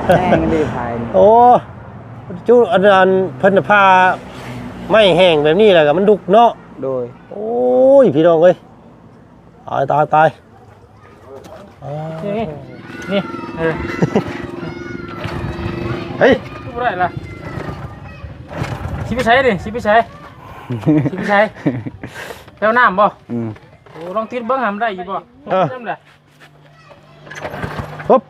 แห้งดีภาย โอ้จุอันนั้นเพิ่นพาไม่แห้งแบบนี้แหละก็มันดุกเนาะโดยโอ้ยพี่น้องเอ้ยตายนี่เฮ้ยพูดอะไรล่ะชิบิใช้ดิชิบิใช้แปลวน้ำบ่โอ้ลองติดเบิ้งหามได้อยู่บ่จำได้ปุ๊บ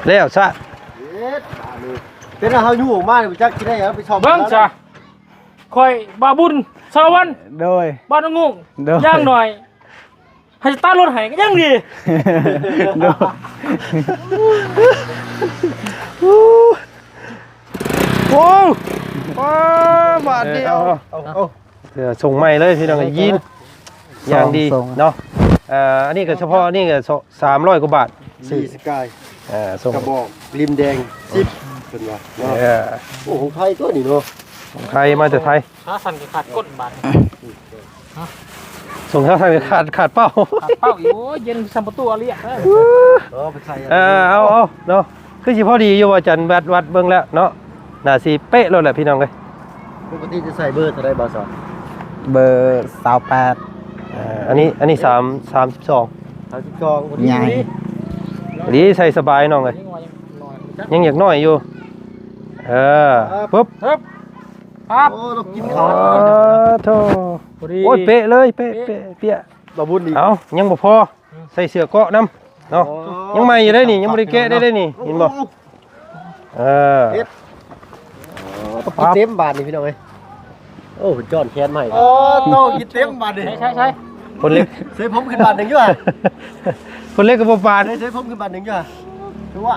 แล้วซะเป็นอะไรเขาอยู่ออกมาไปจักกินได้ยังไปชมเบิ้งจ้ะคอยบาบุญสารวัน โดย บ้านงงย่างหน่อยให้ตารถหายก็ย่างดีโดยโอ้บาทเดียวเดี๋ยวส่งใหม่เลยพี่น้องยินอย่างดีเนาะอันนี้ก็เฉพาะนี่ก็300 กว่าบาท4สกายส่งกระบอกริมแดง10เป็นว่าโอ้ของไทยตัวนี้เนาะของไทยมาจากไทยถ้าสั่นขาดก้นบาทส่งเท่าไทยขาดเป้าอยู่เย็นสัมปตูอะไรอ่ะไปใส่เอาเนาะคือสิพอดีอยู่ว่าจันวัดเบิ่งแล้วเนาะน่าสิเป๊ะแล้วแหละพี่น้องเลยปกติจะใส่เบอร์เท่าไรบ่าวสาวเบอร์28อันนี้32ใหญ่ดีใส่สบายน้องเลยยังอยากน้อยอยู่ปุ๊บปั๊บโอ้เรากินข้าวโธ่โอ้ยเป๊ะเลยเป๊ะบ่บุญอีกเอายังบ่พอใส่เสื้อเกาะน้ำเนาะยังใหม่อยู่ได้นี่ยังบ่ได้แกะได้นี่เห็นบ่เต็มบาทนี่พี่น้องเอ้ยโอ้จอนแขนใหม่โอ้โตกินเต็มบาทนี่ใช่คนเล็กเสียผมขึ้นบาทนึงอยู่อ่ะคนเล็กกับบ่ปานเสียผมขึ้นบาทนึงอยู่อ่ะดูว่า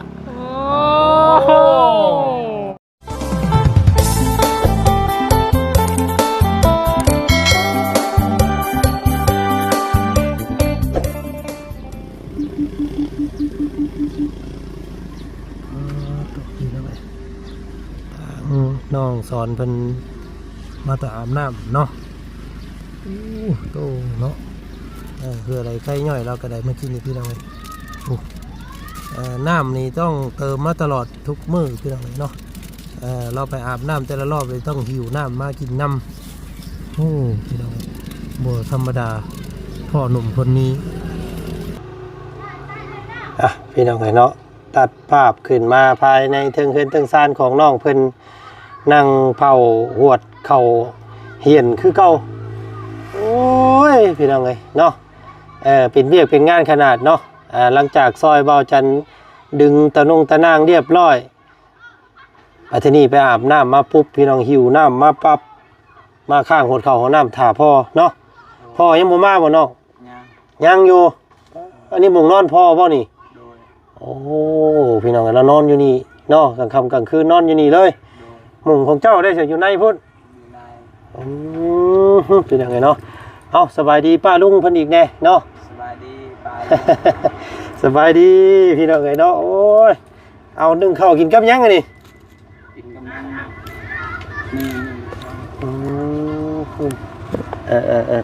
น้องสอนเพิ่นมาตะอาบน้ำเนาะโตเนาะคืออะไรไข่ย่อยเราก็ได้มากินนี่พี่น้องเลยน้ำนี่ต้องเติมมาตลอดทุกมื้อพี่น้องเลยเนาะเราไปอาบน้ำแต่ละรอบเลยต้องหิวน้ำมากินน้ำพี่น้องบ่ธรรมดาพ่อหนุ่มคนนี้พี่น้องเลยเนาะตัดภาพขึ้นมาภายในเทิงเฮือนเทิงซานของน้องเพิ่นนั่งเผาหวดเข่าเหียนคือเก่าโอ้ยพี่น้องเลยเนาะเป็นเวียกเป็นงานขนาดเนาะหลังจากซอยเบาจันดึงตะนางเรียบร้อยอาทินี่ไปอาบน้ำมาปุ๊บพี่น้องหิวน้ำมาปั๊บมาข้างหดเข่าของน้ำถ่าพ่อเนาะพ่อยังบ่มาบ่น้องยังอยู่อันนี้มุงนอนพ่อบ่นี่โอ้พี่น้องเรานอนอยู่นี่เนาะกลางค่ำกลางคืนนอนอยู่นี่เลยมุงของเจ้าได้เสียอยู่ในพุ่นเป็นยังไงเนาะเอาสบายดีป้าลุงเพิ่นอีกแน่เนาะสบายดีป้าสบายดีพี่น้องเอ้ยเนาะโอ้ยเอานึ่งข้าวกินกับยังไงนี่กินกับ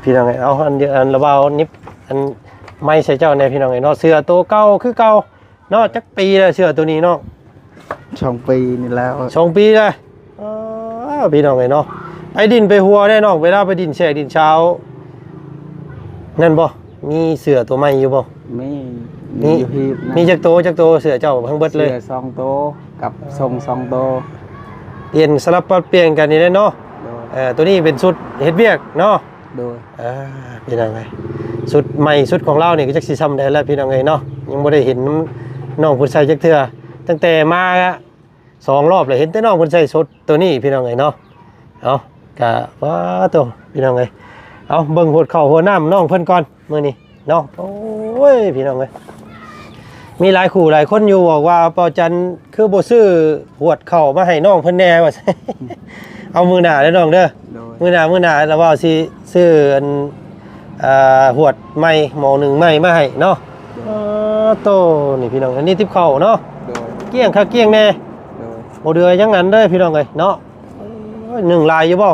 พี่น้องเอ้ยเอาอันเดียวอันระเบานิบอันไม่ใช่เจ้าในพี่น้องเอ้ยเนาะเสื้อตัวเก่าคือเก่าเนาะจักปีแล้วเสื้อตัวนี้เนาะ2 ปีนี่แล้ว2 ปีเลยพี่น้องเอ้ยเนาะไปดินไปหัวได้น้องเวลาไปดินแช่ดินเช้านั่นบ่มีเสือตัวใหม่อยู่บ่มีจักโตเสือเจ้าทั้งเบิดเลยเสือ2 โตกับทรง2 โตเปลี่ยนสลับปรับเปลี่ยนกันนี่แหละเนาะตัวนี้เป็นชุดเฮ็ดเวียกเนาะโดยพี่น้องเอ้ยชุดใหม่ชุดของเรานี่ก็จักสิซ้ำได้แล้วพี่น้องเอ้ยเนาะยังบ่ได้เห็นน้องเพิ่นใส่จักเทื่อตั้งแต่มา2 รอบเลยเห็นแต่น้องเพิ่นใส่ชุดตัวนี้พี่น้องเอ้ยเนาะเอากะว่าตัวพี่น้องเอ้ยเอาเบิ่งหัวเข่าหัวน้ำน้องเพิ่นก่อนมื้อนี้เนาะโอ้ยพี่น้องเอ้ยมีหลายคู่หลายคนอยู่บอกว่าเปาจันคือบ่ซื้อหัวเข่ามาให้น้องเพิ่นแน่ว่า เอามือหน้าเด้อน้องเด้อมือหน้าแล้วว่าสิซื้ออันหัวใหม่หม้อ1ใหม่มาให้เนาะโตนี่พี่น้องอันนี้ทิพเข่าเนาะเกี้ยงค่ะเกี้ยงแน่บ่เดือยังงั้นเด้อพี่น้องเอ้ยเนาะ1 ลายอยู่บ่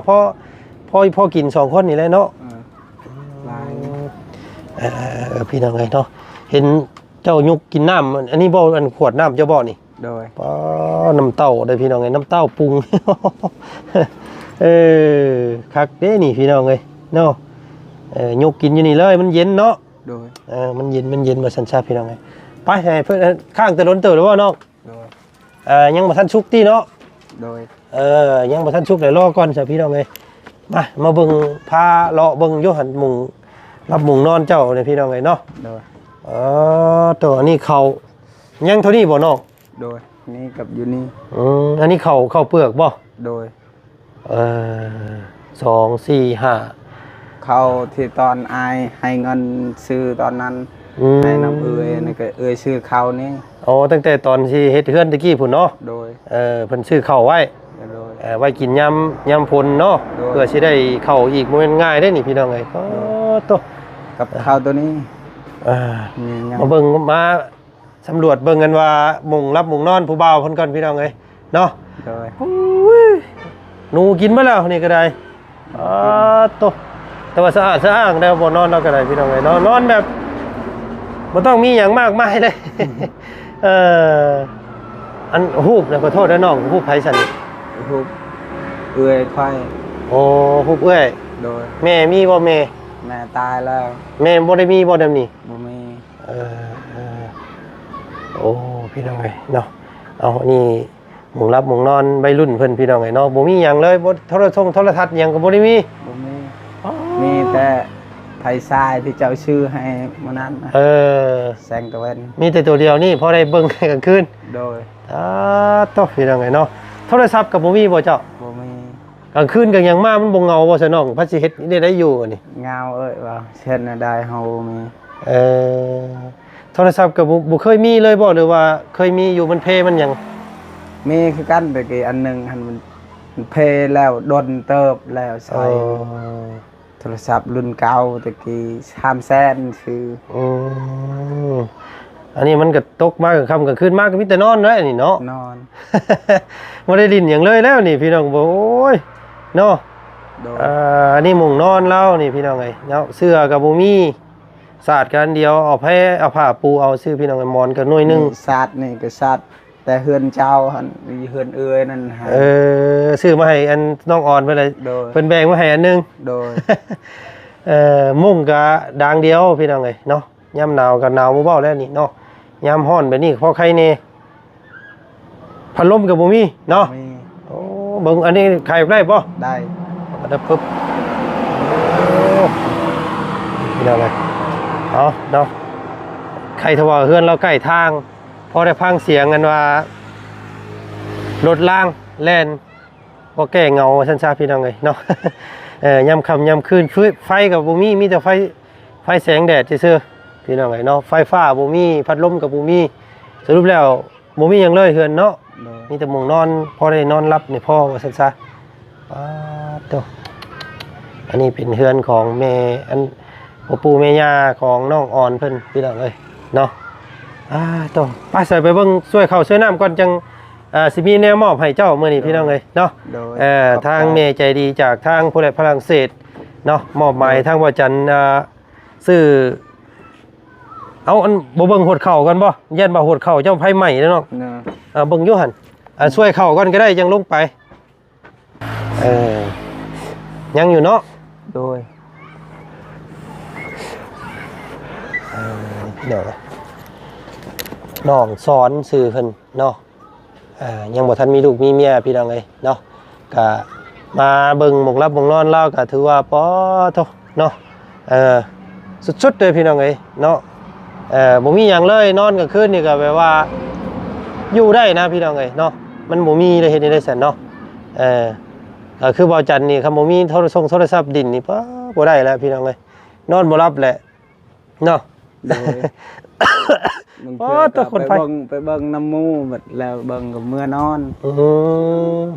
พอกิน2 คนนี่แหละเนาะลายพี่น้องเอ้ยเนาะเห็น เจ้ายุกกินน้ำอันนี้บ่อันขวดน้ำเจ้าบ่นี่ โดย ป้าน้ำเต้าได้พี่น้องไงน้ำเต้าปรุง คักเด้นี่พี่น้องเอ้ยเนาะยุกกินอยู่นี่เลยมันเย็นเนาะ โดย มันเย็นมาสัญชาติพี่น้องไงไปให้เพื่อนข้างแต่ล้นเติบหรือว่าน้อง โดย ยังบ่ทันชุกที่เนาะ โดย ยังบ่ทันชุกเลยรอก่อนจ้ะพี่น้องเอ้ยมาเบิ่งพาเลาะเบิ่งอยู่หันมุงรับมุงนอนเจ้าเนี่ยพี่น้องเอ้ยเนาะ โดย ตัวอันนี้เขายังเท่านี้บ่น้อง โดยนี่กับอยู่นี่ อันนี้เขาเปลือกบ่ โดย 2 4 5เขาที่ตอนอายให้เงินซื้อตอนนั้นให้น้ำนี่ก็ซื้อเขานี่ อ๋อตั้งแต่ตอนที่เฮ็ดเฮือนตะกี้พุ่นเนาะ โดย เพิ่นซื้อข้าวไว้ โดย ไว้กินยำพลเนาะ โดย เพื่อสิได้เข้าอีกบ่แม่นง่ายเด้นี่พี่น้องเอ้ยโต กับเขาตัวนี้ มียัง มาเบิ่งมาสำรวจเบิ่งกันว่ามุงรับมุงนอนผู้บ่าวเพิ่นก่อนพี่น้องเอ้ยเนาะ โดย หนูกินบ่แล้วนี่ก็ได้โตแต่ว่าสะอาดสะอ้างแล้วบ่นอนเราก็ได้พี่น้องเอ้ยนอนแบบบ่ต้องมีหยังมากมายเลย อันฮูบนะขอโทษนะน้องฮูบไผสั่น ทุกค่อย โอ้ฮูบเอ้ย โดย แม่มีบ่แม่ แม่ตายแล้ว แม่บ่ได้มีบ่แบบนี้ บ่มี โอ้พี่น้องเอ้ยเนาะเอานี่หมุงรับหมุงนอนใบรุ่นเพิ่นพี่น้องเอ้ยเนาะบ่มีหยังเลยบ่โทรทัศน์หยังก็บ่ได้มี บ่มีมีแต่ไผทรายที่เจ้าชื่อให้มื้อนั้นนะแสงตะเวน มีแต่ตัวเดียวนี่พอได้เบิ่งกลางคืน โดย ตพี่น้องเอ้ยเนาะโทรศัพท์ก็บ่มีบ่เจ้า บ่มี กลางคืนก็ยังมามันบ่เงาบ่ซะน้องพัดสิเฮ็ดได้อยู่อันนี้ เงาว่าเช่นได้เฮามี โทรศัพท์ก็บ่เคยมีเลยบ่หรือว่าเคยมีอยู่มันเพมันหยัง มีคือกันแต่กี้อันนึงหันมันเพแล้วดนเติบแล้วใส่โทรศัพท์รุ่นเก่าตะกี้300,000ซื้อ อันนี้มันก็ตกมากับค่ำกับคืนมากก็มีแต่นอนเลยนี่เนาะ นอน บ่ได้ดินหยังเลยแล้วนี่พี่น้องบอกโอ้ยเนาะ โดย อันนี้มุงนอนแล้วนี่พี่น้องเอ้ยเนาะเสื้อก็บ่มีสาดกันเดียวเอาผ้าปูเอาซื้อพี่น้องไอ้หมอนก็หน่วยนึง สัตว์นี่ก็สัตว์แต่เฮือนเจ้าหั่นมีเฮือนนั่นหา ซื้อมาให้อันน้องอ่อนไปเลย โดย เพิ่นแบ่งมาให้อันนึง โดย มุ้งก็ดังเดียวพี่น้องเอ้ยเนาะยามหนาวก็หนาวบ่เว้าแล้วนี่เนาะยามร้อนแบบนี้พอใครแน่พัดลมก็บ่มีเนาะ มี โอ้เบิ่งอันนี้ใครได้บ่ ได้ ได้ปึ๊บนี่เนาะเลยเอาเนาะใครทว่าเฮือนเราใกล้ทางพอได้ฟังเสียงกันว่ารถล่างแล่นบ่แก้เงาซั่นซะพี่น้องเอ้ยเนาะ ยามค่ำยามคืนไฟก็บ่มีแต่ไฟแสงแดดซื่อๆพี่น้องเอ้ยเนาะไฟฟ้าบ่มีพัดลมก็บ่มีสรุปแล้วบ่มีหยังเลยเฮือนเนาะ โดย มีแต่มุงนอนพอได้นอนรับนี่พ่อว่าซั่นซะตัวอันนี้เป็นเฮือนของแม่อันพ่อปู่แม่ย่าของน้องอ่อนเพิ่นพี่น้องเอ้ยเนาะตัวไปใส่ไปเบิ่งช่วยข้าวช่วยน้ำก่อนจังสิมีแนวมอบให้เจ้ามื้อนี้พี่น้องเอ้ยเนาะ โดย ทางแม่ใจดีจากทางผู้ใหญ่ฝรั่งเศสเนาะมอบหมายทางว่าจันซื้อเอาอันบ่เบิ่งหดเข่ากันบ่ยันบ่หดเข่าเจ้าไผใหม่เนาะ เนาะ เบิ่งอยู่หั่นช่วยเข่าก่อนก็ได้จังลงไปยังอยู่เนาะ โดย เดี๋ยวน้องสอนสื่อเพิ่นเนาะยังบ่ทันมีลูกมีเมียพี่น้องเอ้ยเนาะก็มาเบิ่งหมกรับหมกนอนเล่าก็ถือว่าปอโตเนาะสุดๆเลยพี่น้องเอ้ยเนาะบ่มีหยังเลยนอนกลางคืนนี่ก็แบบว่าอยู่ได้นะพี่น้องเอ้ยเนาะมันบ่มีได้เฮ็ดได้ซั่นเนาะก็คือบ่าวจันนี่ครับบ่มีโทรศัพท์ดินนี่บ่ได้แล้วพี่น้องเอ้ยนอนบ่หลับแหละเนาะ โดยบางเทื่อก็ไปเบิ่งน้ำมูบัดแล้วเบิ่งกับเมื่อนอน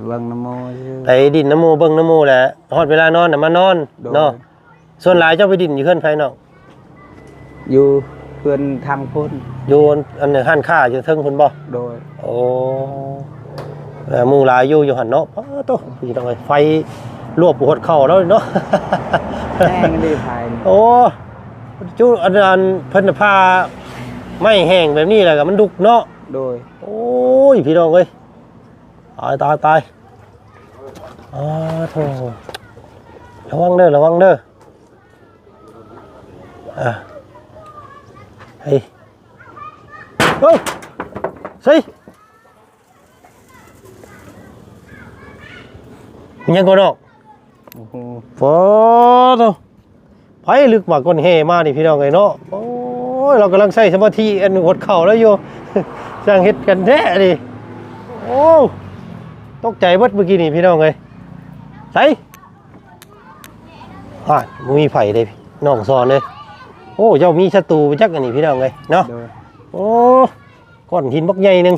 เบิ่งน้ำมูซื่อ ไปดินน้ำมูเบิ่งน้ำมูแหละฮอดเวลานอนน่ะมานอนเนาะส่วนหลายเจ้าไปดินอยู่เฮือนไผเนาะ อยู่เพื่อนทางพุ่น อยู่อันนึงห้านค้าอยู่เทิงพุ่นบ่ โดย โอ้หมู่หลายอยู่หั่นเนาะโตพี่น้องเอ้ยไฟลวกปวดเข้าแล้วเนาะ แห้งดีภาย โอ้จุอันเพิ่นพา ไม่แห้งแบบนี้แหละก็มันดุกเนาะ โดย โอ้ยพี่น้องเอ้ยตายโธ่ระวังเด้อเฮ้ยเฮ้ยสิยังก่อนออก โอ้โห ฟอโธ่ไผลึกมากก้นแห่มานี่พี่น้องเอ้ยเนาะโอ้ยเรากำลังใช้สมาธิอันหดเข่าแล้วอยู่ สร้างเฮ็ดกันแท้ดิโอ้ตกใจเบิดเมื่อกี้นี่พี่น้องเอ้ยใส่บ่มีไผเด้น้องสอนเลยโอ้เจ้ามีศัตรูไปจักอันนี้พี่น้องเอ้ยเนาะ โดย โอ้ก้อนหินบักใหญ่หนึง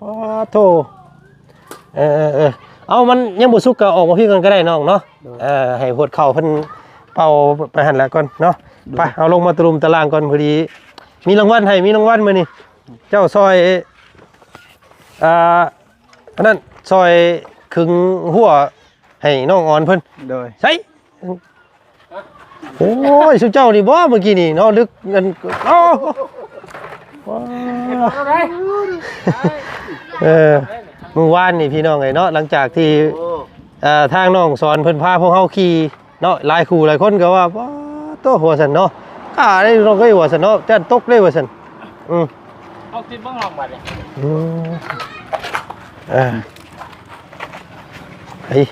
ปาโธเอามันยังบ่สุกก็ออกมาพี่กันก็ได้น้องเนาะให้พวดเข่าเพิ่นเป่าไปหั่นแล้วก่อนเนาะไปเอาลงมาตรุมตารางก่อนพอดีมีรางวัลให้มีรางวัลมื้อนี้เจ้าซอยอันนั้นซอยครึ่งหัวให้น้องอ่อนเพิ่น โดย ใช่โอ้ยสุเจ้านี่บ่เมื่อกี้นี่เนาะลึกเงินโอ้เมื่อวานนี่พี่น้องไงเนาะหลังจากที่ทางน้องสอนเพิ่นพาพวกเฮาขี่เนาะหลายคู่หลายคนก็ว่าตัวหัวสันเนาะกล้าได้น้องก็หัวสันเนาะจันตกเลยหัวสันเอาติดบ้างลองบัดเลย เฮ้ย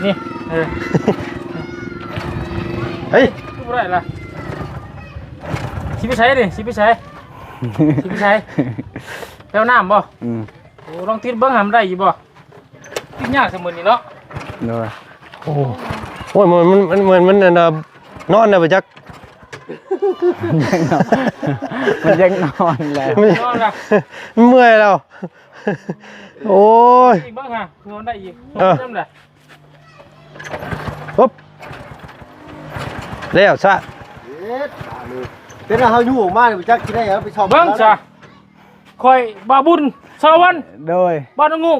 นี่เฮ้ยพูดอะไรล่ะชิบิชัยดิชิบิชัยแปลวน้ำบ่โอ้ลองติดเบิ้งหามได้อยู่บ่ติดยากเสมอนี่เนาะ โดย โอ้ยมันเหมือนมันนอนนะไปจักมันยังนอนแล้ว นอนละ เมื่อยแล้วโอ้ย อีกบ้างฮะนอนได้อีกจำได้ ปุ๊บแล้วซะ เป็นเฮาอยู่ออกมาจักสิได้ไปชอบ เบิ้งจ้ะคอยบาบุญสารวัตร โดย บ้านงง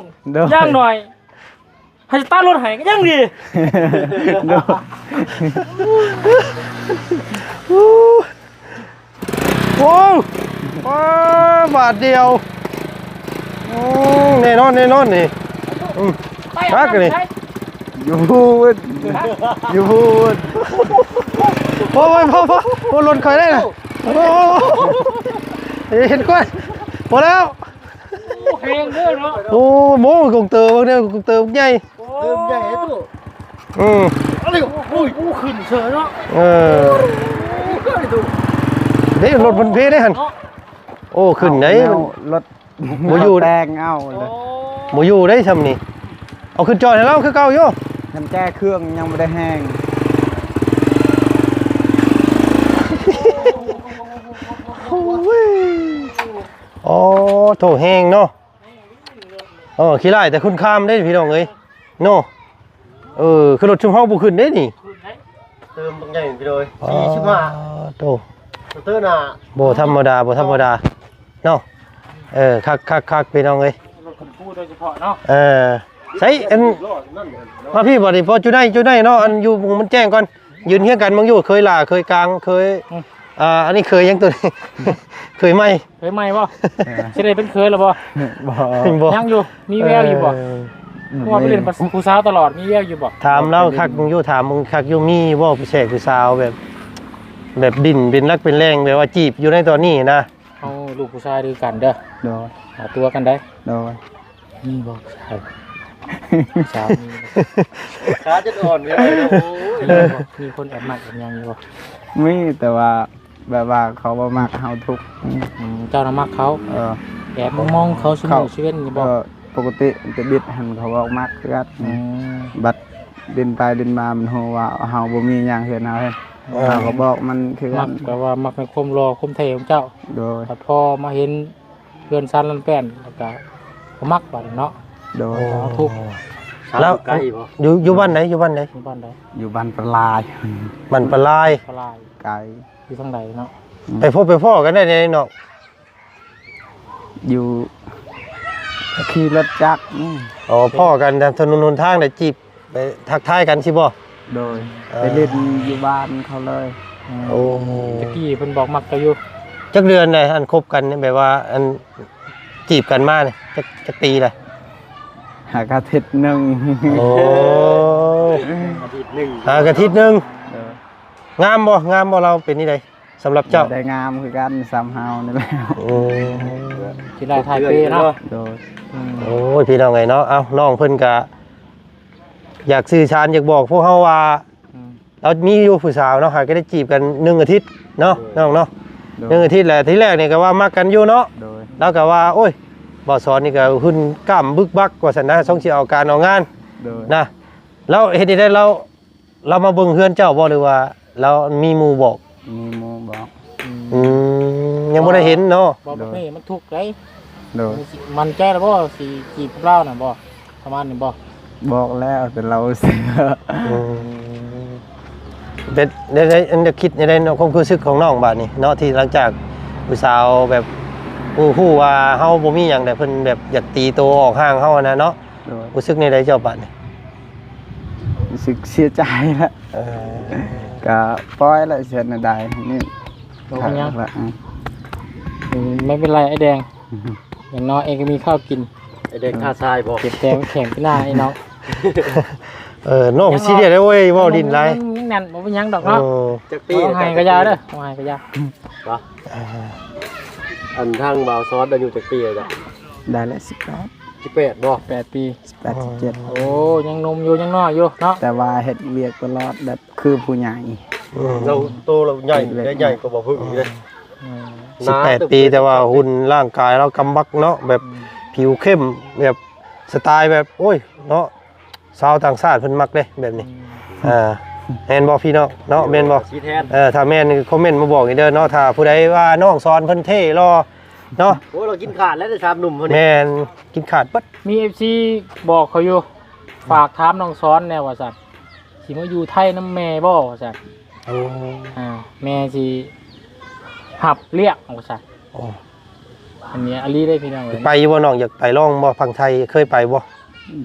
ย่างหน่อยให้ตารถหายก็ยังดี โดย โอ้บาทเดียวแน่นอนนี่รักเลย อยู่พูดอยู่พูด โอ้ยพ่อหล่นเคยได้เลยเห็นก้อนพอแล้ว เพลงเด้อเนาะ โอ้โม่กงเตอร์บางเนี่ยกงเตอร์ใหญ่ เติมใหญ่ตู้ อะไรโอ้ยขึ้นเฉยเนาะ เดี๋ยวรถมันเพได้หันโอ้ขึ้นไหน รถ โมยูแดงเอาเลย โมยูได้ทำนี่เอาขึ้นจอดให้เราคือเก่าโย่ น้ำแก้เครื่องยังไม่ได้แห้ง โอ้โถแห้งเนาะขี้ไล่แต่คุณข้ามได้พี่น้องเอ้ยโน่คือรถชุมเฮาบุขึ้นได้นี่ เติมบางใหญ่ไปเลย45โต เติมน่ะบ่ธรรมดาเนาะคักพี่น้องเอ้ย รถพูดโดยเฉพาะเนาะ ใส่อันมาพี่บ่ได้พอจุได้เนาะอันอยู่มันแจ้งก่อนยืนเฮียงกันมึงอยู่เคยล่าเคยกลางเคยอันนี้เคยยังตัวนี้ เคยไหมบ่สิได้เป็นเคยแล้วบ่ยังอยู่มีแววอยู่บ่เพราะว่าไปเรียนผู้สาวตลอดมีแววอยู่บ่ถามเราคักมึงอยู่ถามมึงคักอยู่มีบ่ผู้แสกผู้สาวแบบดินเป็นรักเป็นแรงแบบว่าจีบอยู่ในตอนนี้นะ เอาลูกผู้ชายด้วยกันเด้อ โดย หาตัวกันได้ โดย นี่บ่ใช่สาวมี ขาจะอ่อนเลยมีคนแอบมักกันยังอยู่บ่ มีแต่ว่าแบบว่าเขาบ่มักเฮาทุก เจ้าน่ะมักเขาแอบมองเขาสมุชีวิตนี่บ่ ปกติจะบิดหันเขาบอกมักคือกันบัดดินไปดินมามันโหว่าเฮาบ่มีหยังเฮ็ดเฮาเฮ็ดเขาก็บอกมันคือกั มั น กแต่ว่ามักในความรอความเท่ของเจ้า โดย แต่พอมาเห็นเพื่อนซันลันแป้นแล้วก็มักบัดเนาะ โดย ทุก แล้วอยู่บ้านไหนอยู่บ้านใด อยู่บ้านใด อยู่บ้านปลาย มันปลาย ปลาย ไกล อยู่ทางใดเนาะ ไปพบไปพ่อกันได้ในเนาะ อยู่ขี่รถจักร พ่อกันตามถนนหนทางได้จีบ ไปทักทายกันสิบ่ โดยไปเล่นอยู่บ้านเขาเลย โอ้ ตะกี้เพิ่นบอกมักก็อยู่ จักเดือนเลยอันคบกันเนี่ยแบบว่าอันจีบกันมาเนี่ยจักปีเลย หากอาทิตย์หนึง โอ้ อาทิตย์หนึง อาทิตย์หนึง โดย งามบ่เราเป็นนี่ไดสำหรับเจ้า ได้งามคือกันซ้ำเฮานี่แหละ โอ้ สิได้ถ่ายเปเนาะ โดย โอ้ยพี่น้องไงเนาะเอ้าน้องเพิ่นก็อยากสื่อสารอยากบอกพวกเฮาว่าเรามีอยู่ผู้สาวเนาะหาก็ได้จีบกัน1อาทิตย์เนาะน้องเนาะ โดย 1อาทิตย์แหละที่แรกนี่ก็ว่ามักกันอยู่เนาะ โดย แล้วก็ว่าโอ้ยบ่สอนนี่ก็หุ่นกล้ามบึกบักกว่าซั่นนะส่งสิเอาการเอางาน โดย นะแล้วเฮ็ดได้เรามาเบิ่งเฮือนเจ้าบ่หรือว่าเรามีหมู่บอก มีหมูบอก ยังบ่ได้เห็นเนาะ บอกแบบนี้มันทุกข์ได โดย มันใจแล้วบ่สิจีบเราน่ะบ่ประมาณนี้บ่ บอกแล้วแต่เราเสือ เป็นได้อันจะคิดในความรู้สึกของน้องบาดนี้เนาะที่หลังจากผู้สาวแบบฮู้ว่าเฮาบ่มีหยังแต่เพิ่นแบบอยากตีโตวออกห่างเฮานะเนาะ โดย รู้สึกในใดเจ้าบาดนี้ รู้สึกเสียใจแล้วก็ปล่อยแล้วเสียในใดนี่ บอกว่ายัง ละ ไม่เป็นไรไอ้แดงอย่างน้อยเองก็มีข้าวกิน ไอเด็กท่าทรายบอก เก็บแดงแข็งไปหน้าไอ้น้อง น้องซีเรียสได้เว้ยเว้าดินไร ยังนั่นบ่เป็นหยังดอกเนาะ จักปี บ่ให้กระยาเด้อบ่ให้กระยา วะอันทางบ่าวซ้อนอายุจักปีเลยจ้ะ ได้แล้ว1818บ่ 8 ปี 18 17 โอ้ยังหนมอยู่ยังน้อยอยู่เนาะ แต่ว่าเฮ็ดเวียกตลอดแบบคือผู้ใหญ่ เราโตเราใหญ่ได้ใหญ่กว่าบ่พึ่งอีกเลย 18 ปีแต่ว่าหุ่นร่างกายเรากำบักเนาะแบบผิวเข้มแบบสไตล์แบบโอ้ยเนาะชาวต่างชาติเพิ่นมักเด้แบบนี้แม่นบ่พี่น้องเนาะแม่นบ่ สีแทน ถ้าแม่นคอมเมนต์มาบอกอีกเด้อเนาะถ้าผู้ใดว่าน้องสอนเพิ่นเท่รอเนาะ โอ้เรากินขาดแล้วได้3หนุ่มคนนี้ แม่นกินขาดเบิด มี FC บอกเขาอยู่ฝากถามน้องซ้อนแน่ว่าซั่นสิมาอยู่ไทยนำแม่บ่ว่าซั่นแม่สิหับเรียกว่าซั่น โอ้ อันนี้อลีได้พี่น้องเลย ไปอยู่บ่น้องอยากไปลองบ่ฟังไทยเคยไปบ่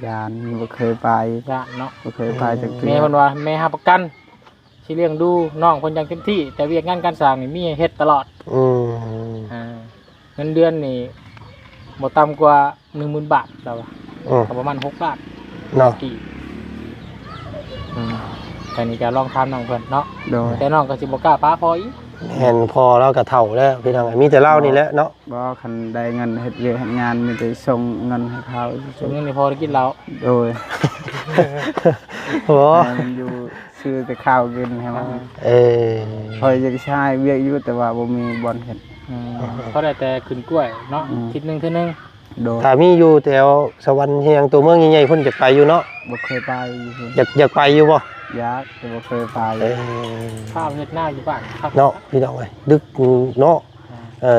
ยานบ่เคยไป ญาติเนาะ บ่เคยไปจักเทื่ แม่ อ เพิ่นว่าแม่หับประกันสิเลี้ยงดูน้องเพิ่นอย่างเต็มที่ แต่เวียกงานการสร้างนี่มีให้เฮ็ดตลอด อืม เงินเดือนนี่บ่ต่ำกว่า 10,000 บาทแล้วอะ ก็ประมาณ6 ล้าน เนาะ กี่แต่นี่จะลองถามน้องเพิ่นเนาะ โดย แต่น้องก็สิบ่กล้าป้าพออีก เห็นพอเราก็เฒ่าแล้วพี่น้องมีแต่เล่านี่แหละเนาะ บ่คันได้เงินเฮ็ดเวียกเฮ็ดงานมีแต่ส่งเงินให้เขา ส่วนนึงนี่พอได้กินแล้ว โดย โอ้ ให้มันอยู่ซื้อแต่ข้าวกินให้มัน เออ พอยจะใช้เวียกอยู่แต่ว่าบ่มีบ่อนเฮ็ด เขาได้แต่ขึ้นกล้วยเนาะทิศนึงเทื่อนึง โดย ถ้ามีอยู่แถวสวรรค์เฮียงตัวเมืองใหญ่ๆเพิ่นจะไปอยู่เนาะ บ่เคยไปอยู่พุ่น อยากไปอยู่บ่ อยากแต่บ่เคยไป ข้าวเฮ็ดหน้าอยู่บ้านครับ เนาะพี่น้องเอ้ยดึกเนาะ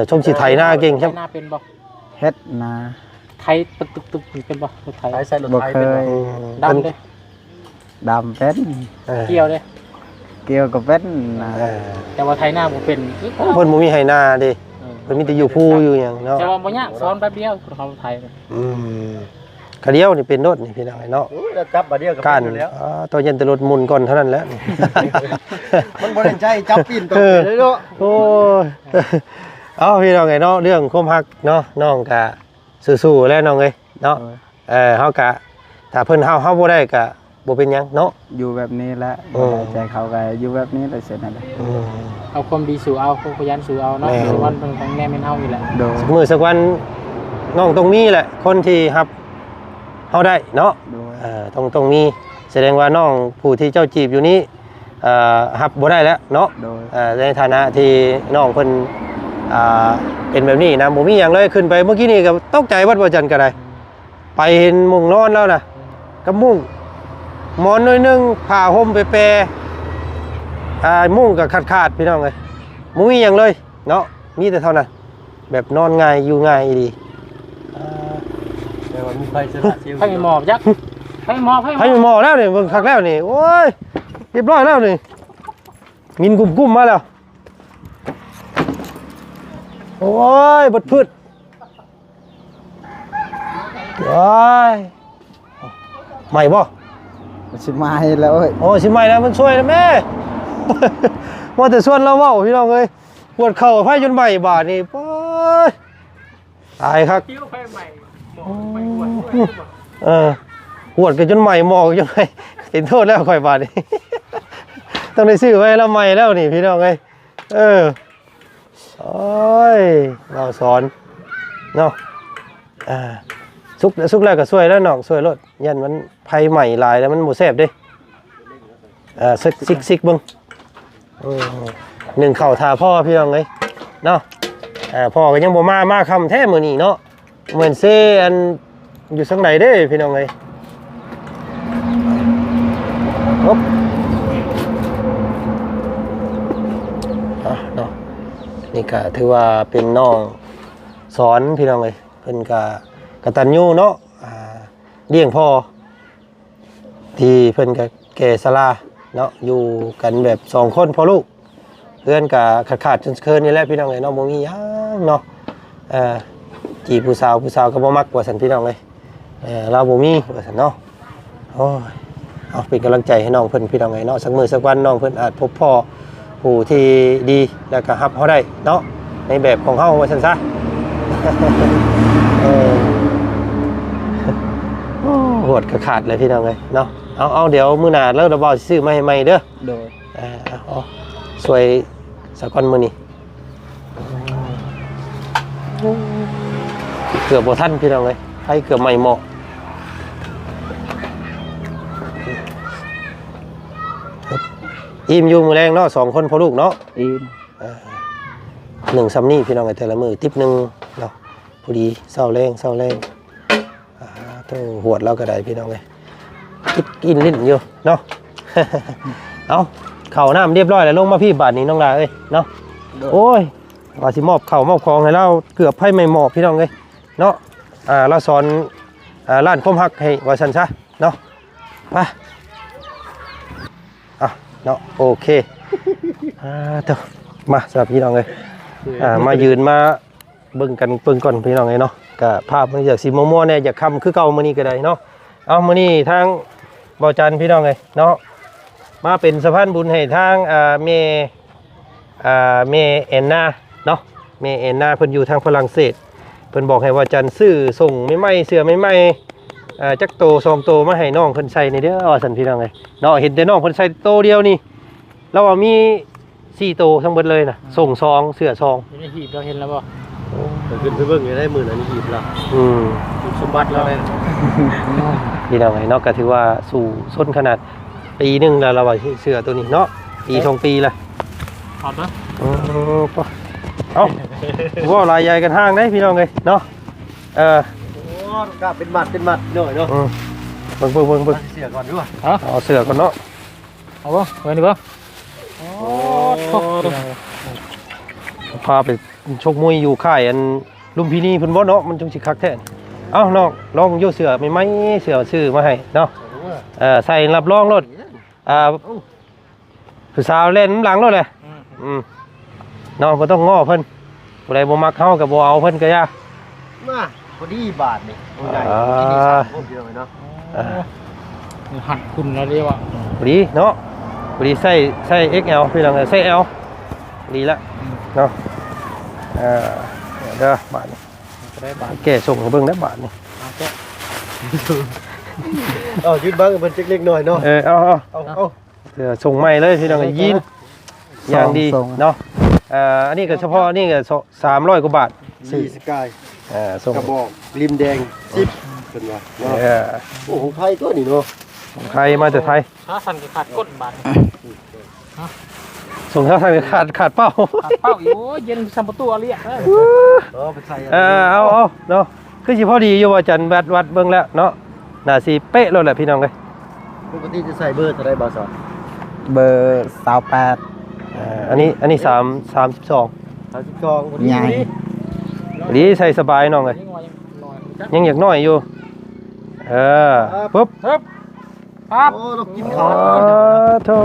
ชมสิไถนาเก่งครับ ไถนาเป็นบ่ เฮ็ดนา ไทยตึกๆเป็นบ่รถไถ ใช้ใส่รถ บ่ ไถ เค เป็น ย ดำเด้ ดำเป็น เกี่ยวเด้ เกี่ยวกับเป็นนะ แต่ว่าไทยหน้าบ่เป็น เพิ่นบ่มีไหนาเด้เพิ่นมีแต่อยู่ภูอยู่หยังเนาะ แต่ว่าบ่ยากสอนแป๊บเดียวเขาไทย กระเดียวนี่เป็นรถนี่พี่น้องเอ้ยเนาะ โอ้ยเราจับมาเดียวกับ การ อยู่แล้ว ตัวเย็นแต่รถหมุนก่อนเท่านั้นแหละ มันบ่ได้ใจจับปีนตัวเลยเนาะ โอ้ยเอาพี่น้องไงเนาะเรื่องความฮักเนาะน้องกะสู้ๆแล้วน้องเอ้ยเนาะเฮากะถ้าเพิ่นเฮาบ่ได้กะบ่เป็นหยังเนาะ อยู่แบบนี้แหละ อืม ใจเขาก็อยู่แบบนี้แหละเสร็จนั่นแหละ เอาความดีสู่เอาความขยันสู่เอาเนาะ แม่ คือวันเป็นของแม่เป็นเฮานี่แหละ โดย สักมื้อสักวันน้องต้องมีแหละคนที่รับเฮาได้เนาะ โดย ต้องมีแสดงว่าน้องผู้ที่เจ้าจีบอยู่นี้รับบ่ได้แล้วเนาะ โดย ในฐานะที่น้องเพิ่นเป็นแบบนี้นะบ่มีหยังเลยขึ้นไปเมื่อกี้นี่ก็ตกใจวัดว่าจันก็ได้ไปเห็นมุงนอนแล้วนะกับมุงหมอนน้อยหนึงผ้าห่มไปแปรมุงก็ขาดๆพี่น้องเอ้ยบ่มีหยังเลยเนาะมีแต่เท่านั้นแบบนอนง่ายอยู่ง่ายดี แต่ว่ามีไฟสลัดชิว ให้หมอบยักษ์ให้หมอบ ให้หมอแล้วนี่เบิ่งคักแล้วนี่โอ้ยเรียบร้อยแล้วนี่มินกุ้มๆมาแล้วโอ้ยบดพืชโอ้ยใหม่บ่ สิมาให้แล้วเอ้ย โอ้สิใหม่แล้วมันช่วยนะแม่ ว่าแต่ส่วนเราเว้าพี่น้องเอ้ยปวดเข่าไฟจนใหม่บาดนี่ป้ยตายครับ คิ้วไฟใหม่หมอ ปวดกันจนใหม่หมอกจนใหม่เห็นโทษแล้วค่อยบาดนี่ ต้องได้ซื้อไว้แล้วใหม่แล้วนี่พี่น้องเอ้ยโอ้ยเราสอนเนาะสุกแล้วก็ช่วยแล้วน้องช่วยรถยันมันไผใหม่หลายแล้วมันบ่แซ่บเด้ซิกเบิ่งหนึ่งเข่าทาพ่อพี่น้องเอ้ยเนาะพ่อก็ยังบ่มาคำแท้มื้อนี้เนาะเหมือนเซอันอยู่สังไหนเด้พี่น้องเอ้ยอ๊บเนาะนี่ก็ถือว่าเป็นน้องสอนพี่น้องเอ้ยเพิ่นก็กตัญญูเนาะเลี้ยงพ่อที่เพิ่นก็แก่ชราเนาะอยู่กันแบบ2คนพ่อลูกเพื่อนก็ขาดจนเคินนี่แหละพี่น้องเอ้ยเนาะบ่มีหยังเนาะจีบผู้สาวก็บ่มักว่าซั่นพี่น้องเอ้ยเราบ่มีว่าซั่นเนาะโอ้ยเอาเป็นกำลังใจให้น้องเพิ่นพี่น้องเอ้ยเนาะสักมื้อสักวันน้องเพิ่นอาจพบพ่อผู้ที่ดีแล้วก็รับเฮาได้เนาะในแบบของเฮาว่าซั่นซะ โหดขาดเลยพี่น้องเลยเนาะเอาเดี๋ยวมื้อหน้าแล้วเราบอกซื้อมาให้ใหม่เด้อ โดย สวยสักวันมื้อนี้เกือบบ่ทันพี่น้องเลยให้เกือบใหม่เหมาะอิ่มอยู่มื้อแรงเนาะ2คนพ่อลูกเนาะ อีน 1ซ้ำนี่พี่น้องแต่ละมื้อติ๊บนึงเนาะพอดีเช้าแรงต้องหวดเราก็ได้พี่น้องเลยกินลิ้นอยู่เนาะ เอาเข่าน้ำเรียบร้อยแล้วลงมาพี่บาทนี้น้องลาเอ้ยเนาะโอ้ยว่าสิมอบเข่ามอบของให้เราเกือบให้ไม่หมอบพี่น้องเลยเนาะเราสอนร้านคมหักให้ว่าชันซะเนาะไปเนาะโอเคเดี๋ยวมาสำหรับพี่น้องเลยมายืนมาเบิ่งก่อนพี่น้องเลยเนาะก็ภาพมันอยากสีม่วงๆเนี่ยอยากคำคือเก่ามื้อนี้ก็ได้เนาะเอามื้อนี้ทางเบาจันพี่น้องเลยเนาะมาเป็นสะพานบุญให้ทางเมแอนนาเนาะเมแอนนาเพิ่นอยู่ทางฝรั่งเศสเพิ่นบอกให้ว่าจันซื้อส่งไม่เสื้อไม่จักโต2โตมาให้น้องเพิ่นใส่ในเด้อสั่นพี่น้องเลยเนาะเห็นแต่น้องเพิ่นใส่โตเดียวนี่แล้วว่ามี4โตทั้งหมดเลยน่ะส่ง2เสื้อ2อยู่ในหีบเราเห็นแล้วบ่ ขึ้นไปเบิ่งได้มื้อนั้นหีบละสมบัติเราเลย พี่น้องไอ้นอกก็ถือว่าสู่ส้นขนาดปีนึงแล้วเราว่าเสือตัวนี้เนาะปี2ปีละ ถอดนะ เอาว่าลายใหญ่กันห้างได้พี่น้องเลยเนาะโอ้ก็เป็นมัดหน่อยเนาะเบิ่งเสียก่อนด้วย เอาเสือก่อนเนาะ เอาบ่เว้ยนี่บ่โอ้พาไปชกมวยอยู่ค่ายอันลุมพินีเพิ่นบ่เนาะมันจังสิคักแท้เอ้าน้องลองอยู่เสือไม่เสือซื้อมาให้เนาะใส่รับรองรถผู้สาวเล่นหลังรถเลยน้องบ่ต้องง้อเพิ่นผู้ใดบ่มักเฮาก็บ่เอาเพิ่นก็ย่ามาพอดีบาทนี่ใหญ่ที่นี่3คนเดียวเนาะหัดคุณแล้วเรียกว่าพอดีเนาะพอดีใส่ XL พี่น้องใส่ L ดีละเนาะเด้อบาทนี่แก่ส่งเบิ่งได้บาทนี่ยืดบ้างมันเล็กๆหน่อยเนาะเอาเดี๋ยวส่งใหม่เลยพี่น้องยินอย่างดีเนาะอันนี้ก็เฉพาะนี่ก็300กว่าบาท4สกายส่งกระบอกริมแดง10เป็นว่าโอ้ของไทยตัวนี้เนาะของไทยมาจากไทยถ้าสั่นก็ขาดก้นบาทส่งเท่าไหร่ขาดเป้าอยู่เย็นสัมปตัวเรียกเอาเนาะคือสิพอดีอยู่ว่าจันวัดเบิ่งแล้วเนาะน่าสิเป๊ะแล้วแหละพี่น้องเอ้ยปกติจะใส่เบอร์เท่าใดบ่าวสอนเบอร์28อันนี้32ใหญ่ดีใส่สบายน้องเอ้ยยังอยากน้อยอยู่ปุ๊บครับโอ้ต้องกินข้าวโธ่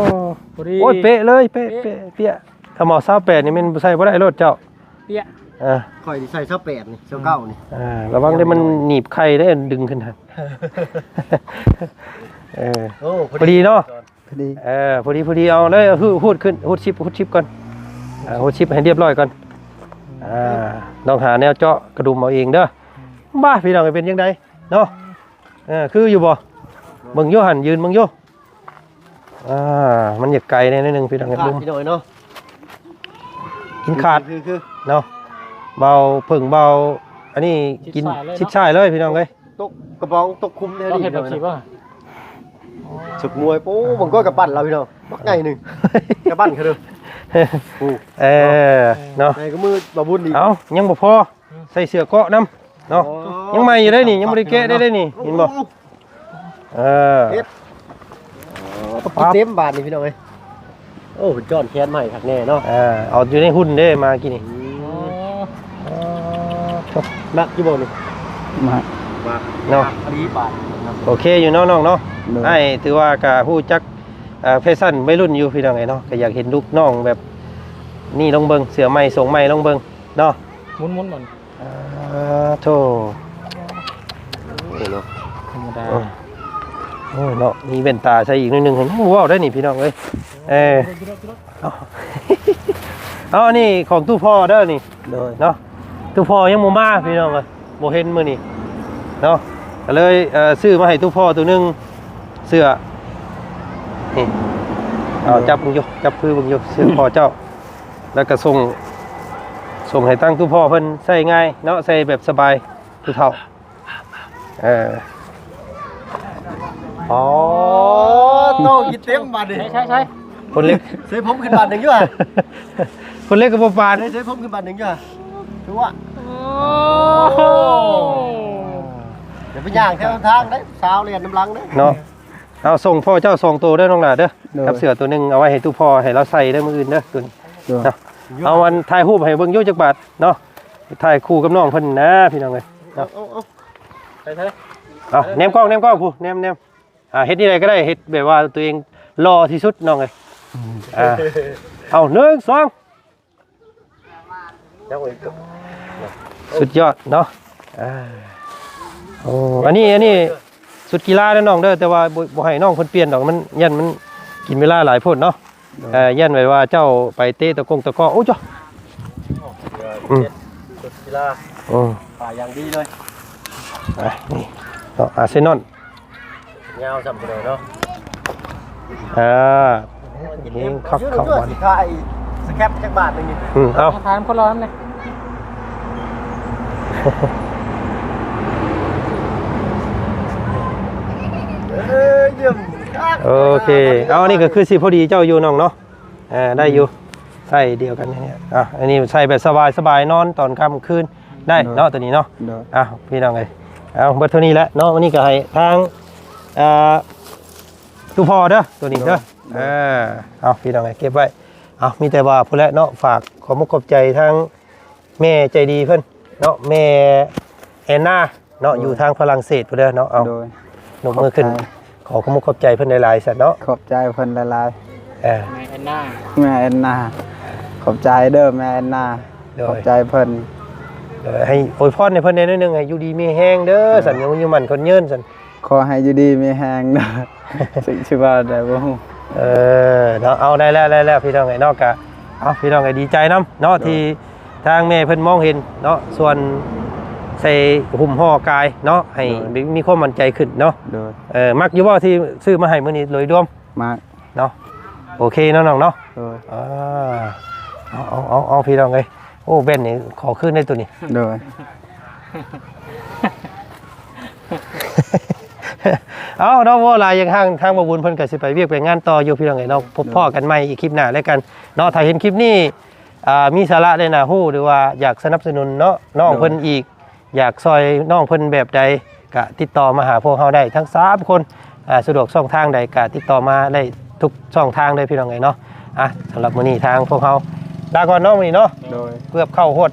โอ้ยเป๊ะเลยเป๊ะถ้าหมอ28นี่มันใส่บ่ได้รถเจ้าเปี้ยค่อยใส่28นี่29นี่ระวังได้มันหนีบไข่ได้ดึงขึ้นทัน โอ้ พอดีเนาะ พอดี พอดีเอาเลยพูดขึ้นพูดชิปก่อนพูดชิปให้เรียบร้อยก่อนลองหาแนวเจาะกระดุมเอาเองเด้อบ้าพี่น้องเป็นยังไงเนาะคืออยู่บ่เบิ่งโยหันยืนเบิ่งโยมันอยากไกลนิดนึงพี่น้องลุง พี่น้อยเนาะ กินขาด คือ เนาะเบาเพิ่งเบาอันนี้กินชิดชายเลยพี่น้องเอ้ย ตกกระบองตกคุ้มแท้ ต้อง ดี เห็นแบบสิบ่ สุกมวยปูผมก็กระปั้นเราพี่น้องบักไงหนึ่งกระปั้นเขาเด้อปู เนาะ ไงก็มือบาบุญดี เอายังบ่พอใส่เสื้อเกาะน้ำเนาะยังใหม่อยู่ได้นี่ยังบ่ได้แกะได้นี่เห็นบ่เต็มบาทนี่พี่น้องเอ้ยโอ้จอนแค้นใหม่คักแน่เนาะ เอาอยู่ในหุ้นเด้มากี่นี่ นักอยู่บ่นี่ มา เนาะ พอดีบาท โอเคอยู่เนาะน้องเนาะไอ้ถือว่ากะฮู้จักแฟชั่นวัยรุ่นอยู่พี่น้องไอ้เนาะก็อยากเห็นลูกน้องแบบนี่ลองเบิ่งเสื้อใหม่ส่งใหม่ลองเบิ่งเนาะ มุนๆมัน โธ่ เนาะ ธรรมดา โอ้เนาะมีแว่นตาใส่อีกนิดนึงเห็นว้าวได้นี่พี่น้องเอ้ยเอาอันนี้ของตู้พ่อเด้อนี่ โดย เนาะตู้พ่อยังบ่มาพี่น้องเอ้ยบ่เห็นมื้อนี้เนาะก็เลยซื้อมาให้ตู้พ่อตัวนึงเสื้อนี่เอาจับมึงอยู่จับพื้นมึงอยู่เสื้อพ่อเจ้าแล้วก็ส่งให้ตั้งตู้พ่อเพิ่นใส่ง่ายเนาะใส่แบบสบายผู้เฒ่าอ๋อโตกินเต็มบาทนี่ ใช่ คนเล็ก เสียผมขึ้นบาทหนึ่งอยู่อ่ะ คนเล็กกับบ่ปาน เสียผมขึ้นบาทหนึ่งอยู่อ่ะถือว่า โอ้ เดี๋ยวไปย่างแถวทางได้สาวเรียนน้ำลังได้ เนาะเอาส่งพ่อเจ้าส่งตัวเด้อน้องหลาเด้อกับเสือตัวนึงเอาไว้ให้ตู้พ่อให้เราใส่ได้มื้ออื่นเด้อตัวนี้ โดย เนาะเอาวันถ่ายรูปให้เบิ่งอยู่จักบาทเนาะถ่ายคู่กับน้องเพิ่นนะพี่น้องเอ้ยเนาะ ใช่ เอาแนมกล้องผู้แนมเฮ็ดนี่ได้ก็ได้เฮ็ดแบบว่าตัวเองรอที่สุดน้องเอ้ยเอา1 2สุดยอดเนาะโอ้อันนี้สุดกีฬาเด้อน้องเด้อแต่ว่าบ่ให้น้องเพิ่นเปลี่ยนดอกมันยันมันกินเวลาหลายโพดเนาะยันไว้ว่าเจ้าไปเตะตะกอโอ้จ้ะ สุดกีฬาป่าอย่างดีเลย นี่เนาะอาร์เซนอล ยาวสับเลยเนาะ เฮงคักเข้าวัน ค่ายสแคปจักบาทนึงนี่ เอา ทานคนร้อนเลย เยี่ยม โอเคเอาอันนี้ก็คือสิพอดีเจ้าอยู่น้องเนาะได้อยู่ใส่เดียวกันเนี่ยอันนี้ใส่แบบสบายนอนตอนค่ำคืนได้เนาะตัวนี้เนาะ โดย พี่น้องเลยเอาเบิดเท่านี้แล้วเนาะวันนี้ก็ให้ทางตู้พ่อเด้อตัวนี้เด้อเอาพี่น้องเลยเก็บไว้เอามีแต่ว่าพุ่นแหละเนาะฝากขอมุกขอบใจทั้งแม่ใจดีเพิ่นเนาะแม่แอนนาเนาะอยู่ทางฝรั่งเศสพุ่นเด้อเนาะเอา โดย นกมือขึ้นขอมุกขอบใจเพิ่นหลายๆสัตว์เนาะ ขอบใจเพิ่นหลาย แม่แอนนา ๆแม่แอนนาขอบใจเด้อแม่แอนนาขอบใจเพิ่น ให้อวยพรให้เพิ่นได้นิดนึงให้อยู่ดีมีแห้งเด้อสันยังอยู่มันคนยืนสัน ขอให้อยู่ดีมีแฮงเด้อ สิ่งที่ว่าได้บ่ฮู้ เนาะเอาได้แล้วพี่น้องไอ้นอกกะเอาพี่น้องไอ้ดีใจน้ำเนาะที่ทางแม่เพิ่นมองเห็นเนาะส่วนใส่หุ่มห่อกายเนาะให้มีความมั่นใจขึ้นเนาะ โดย มักอยู่ว่าที่ซื้อมาให้มื้อนี้โดยรวม มาก เนาะโอเคเนาะน้องเนาะ โดย เอาพี่น้องเอ้ยโอ้เบนนี่ขอขึ้นได้ตัวนี้ โดย เอาเนาะว่าลายยังทางบ่บุญเพิ่นก็สิไปเวียกไปงานต่ออยู่พี่น้องเอ้ยเนาะพบพ่อกันใหม่อีกคลิปหน้าแล้วกันเนาะถ้าเห็นคลิปนี้มีสาระได้น่าฮู้หรือว่าอยากสนับสนุนเนาะน้องเพิ่นอีกอยากซอยน้องเพิ่นแบบใดก็ติดต่อมาหาพวกเฮาได้ทั้ง3คนสะดวกช่องทางใดก็ติดต่อมาได้ทุกช่องทางเลยพี่น้องเอ้ยเนาะสำหรับมื้อนี้ทางพวกเฮาลาก่อนเนาะมื้อนี้เนาะ โดย เกือบเข้าหด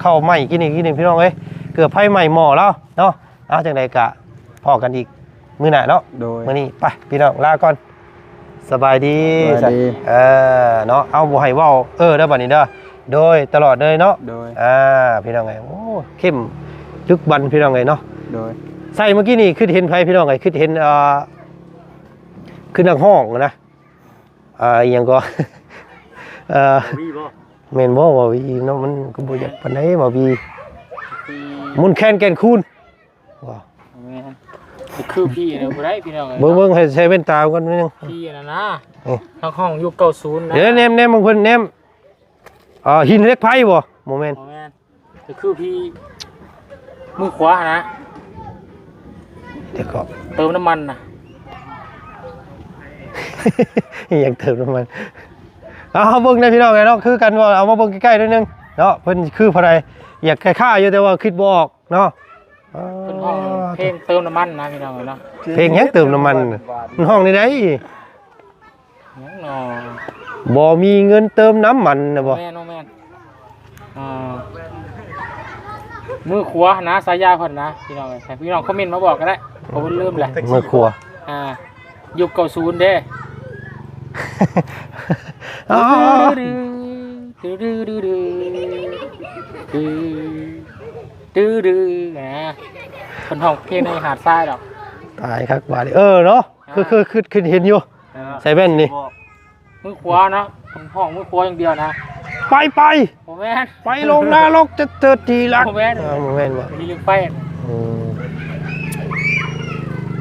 เข้าไหม้กินอีกพี่น้องเอ้ยเกือบไฟไหม้หม้อแล้วเนาะจังใดกะพอกันอีกมื้อหน้าเนาะ โดย มื้อนี้ไปพี่น้องลาก่อนสบายดี สบายดี เนาะเอาบ่ให้เว้าเด้อบัดนี้เด้อโดยตลอดเลยเนาะ โดย พี่น้องเอ้ยโอ้เข้มจึกบันพี่น้องเอ้ยเนาะ โดย ใส่เมื่อกี้นี่คือเห็นไผพี่น้องเอ้ยคือเห็น คือนักห้องนะอหยังก็ วีบ่ แม่นบ่ว่าวีเนาะมันก็บ่อยากปานใดว่าวี คือ มุนแคนแก่นคูณว้า แม่นคือพี่เด้อบ่ได้พี่น้องเอ้ย เบิ่งๆให้ใช้แว่นตาก่อนนิดนึง พี่น่ะนะ โอ้ ทางห้องยุค90นะ เดี๋ยวแนมบางเพิ่นแนมหินเหล็กไผบ่บ่แม่น บ่แม่นคือพี่มือขวานะ เดี๋ยวก็ เติมน้ำมันนะ อยากเติมน้ำมันเอาเบิ่งได้พี่น้องไงเนาะคือกันว่าเอามาเบิ่งใกล้ๆนิดนึงเนาะเพิ่นคือผู้ใดอยากคล้ายๆอยู่แต่ว่าคิดบ่ออกเนาะ เป็นห้องเพลงเติมน้ำมันนะพี่น้องเนาะ เพลงหยังเติมน้ำมันมันห้องนี่ได้ ยังนอ บ่มีเงินเติมน้ำมันนะบ่ แม่น้องแม่นมือขวานะสายยาเพิ่นนะพี่น้องให้พี่น้องคอมเมนต์มาบอกก็ได้ผมลืมแหละ มือครัว ยุค90เด้นะคนห้องเพลงในหาดทรายดอก ตายครับบาดนี้เนาะคือเห็นอยู่ใส่แว่นนี่ มือขวานะห้องมือขวาอย่างเดียวนะ ไป ผมแม่น ไปลงนรกจะเติดทีรัก ผมแม่น บ่แม่นบ่ มีลืมไป อืม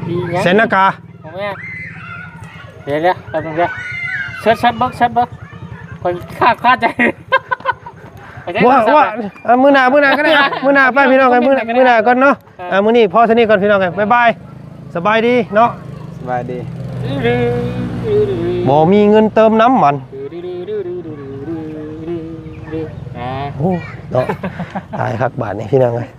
พี่ยัง เซนนากา ผมแม่นเดี๋ยวแป๊บนึงเดี๋ยวเชิดเบิกคนข้าใจ ว่ามื้อหน้าก็ได้ครับมื้อหน้าไปพี่น้องกันมื้อหน้าก่อนเนาะมื้อนี้พอเท่านี้ก่อนพี่น้องกันบ๊ายบายสบายดีเนาะ สบายดี บ่มีเงินเติมน้ำมันโอ้เนาะตายครับบาทนี่พี่น้องเอ้ย